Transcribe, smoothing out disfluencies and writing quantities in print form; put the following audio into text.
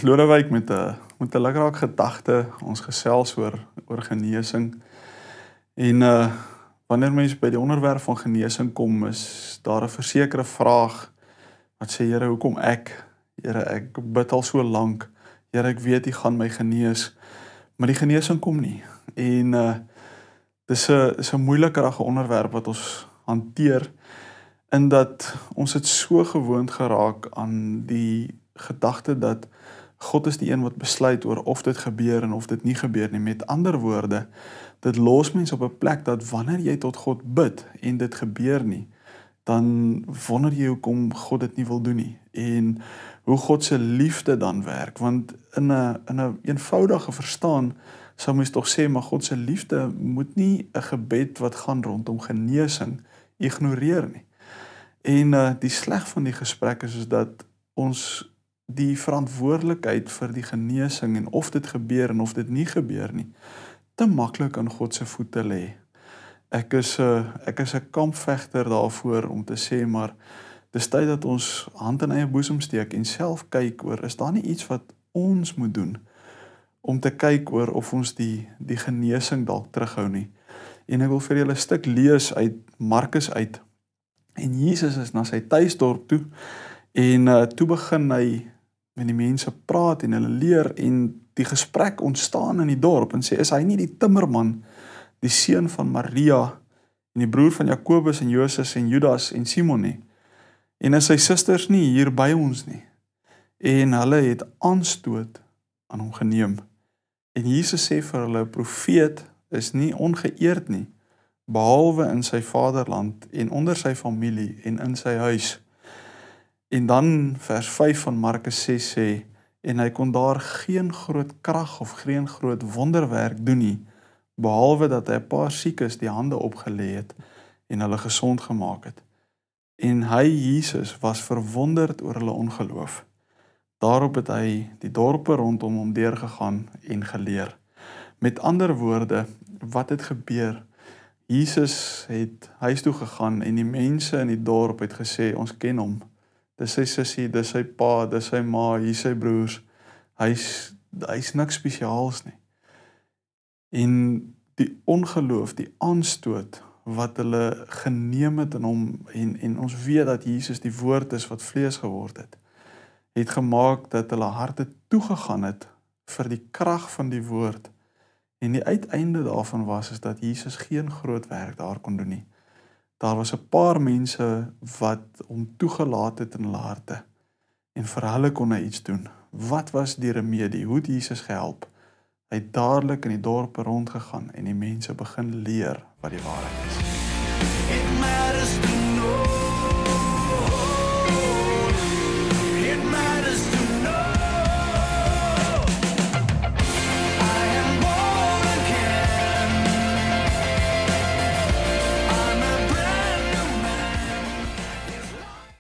Lodewijk met 'n lekker gedagte, ons gesels oor genesing. En wanneer mense by die onderwerp van genesing kom, is daar 'n versekerde vraag wat sê, Here, hoekom ek? Here, ek bid al so lank. Here, ek weet U gaan my genees, maar die genesing kom nie. En dis 'n moeilikerige onderwerp wat ons hanteer, in dat ons het so gewoond geraak aan die gedagte dat God is die een wat besluit oor of dit gebeur en of dit nie gebeur nie. Met ander woorde, dit los mense op 'n plek dat wanneer jy tot God bid en dit gebeur nie, dan wonder jy hoekom God dit nie wil doen nie. En hoe God se liefde dan werk, want in 'n eenvoudige verstaan sou mens tog sê, maar God se liefde moet nie 'n gebed wat gaan rondom genesing ignoreer nie. En die sleg van die gesprek is dat ons die verantwoordelikheid vir die genesing en of dit gebeur en of dit nie gebeur nie, te maklik aan God se voete lê. Ek is 'n kampvegter daarvoor om te sê, maar dis tyd dat ons hand in eie boesem steek en self kyk oor, is daar nie iets wat ons moet doen om te kyk oor of ons die genesing dalk terughou nie. En ek wil vir julle 'n stuk lees uit Markus uit. En Jesus is na sy tuisdorp toe en toe begin hy met die mense praat en hulle leer, en die gesprek ontstaan in die dorp en sê, is hy nie die timmerman, die seun van Maria en die broer van Jakobus en Joses en Judas en Simon nie? En is sy susters nie hier by ons nie? En hulle het aanstoot aan hom geneem. En Jesus sê vir hulle, profeet is nie ongeëerd nie, behalwe in sy vaderland en onder sy familie en in sy huis. En dan vers 5 van Markus 6 sê, en hy kon daar geen groot krag of geen groot wonderwerk doen nie, behalwe dat hy 'n paar siekes die hande opgelê het en hulle gesond gemaak het. En hy, Jesus, was verwonderd oor hulle ongeloof. Daarop het hy die dorpe rondom hom deurgegaan en geleer. Met ander woorde, wat het gebeur? Jesus het huis toe gegaan en die mense in die dorp het gesê, ons ken hom. Dis sy sussie, dis sy pa, dis sy ma, hier sy broers. Hy's niks spesiaals nie. En die ongeloof, die aanstoot wat hulle geneem het in hom, en ons weet dat Jesus die woord is wat vlees geword het gemaak dat hulle harte toegegaan het vir die krag van die woord. En die uiteinde daarvan was is dat Jesus geen groot werk daar kon doen nie. Daar was 'n paar mense wat hom toegelaat het in hulle harte. En vir hulle kon hy iets doen. Wat was die remedie? Hoe het Jesus gehelp? Hy het dadelik in die dorpe rondgegaan en die mense begin leer wat die waarheid is.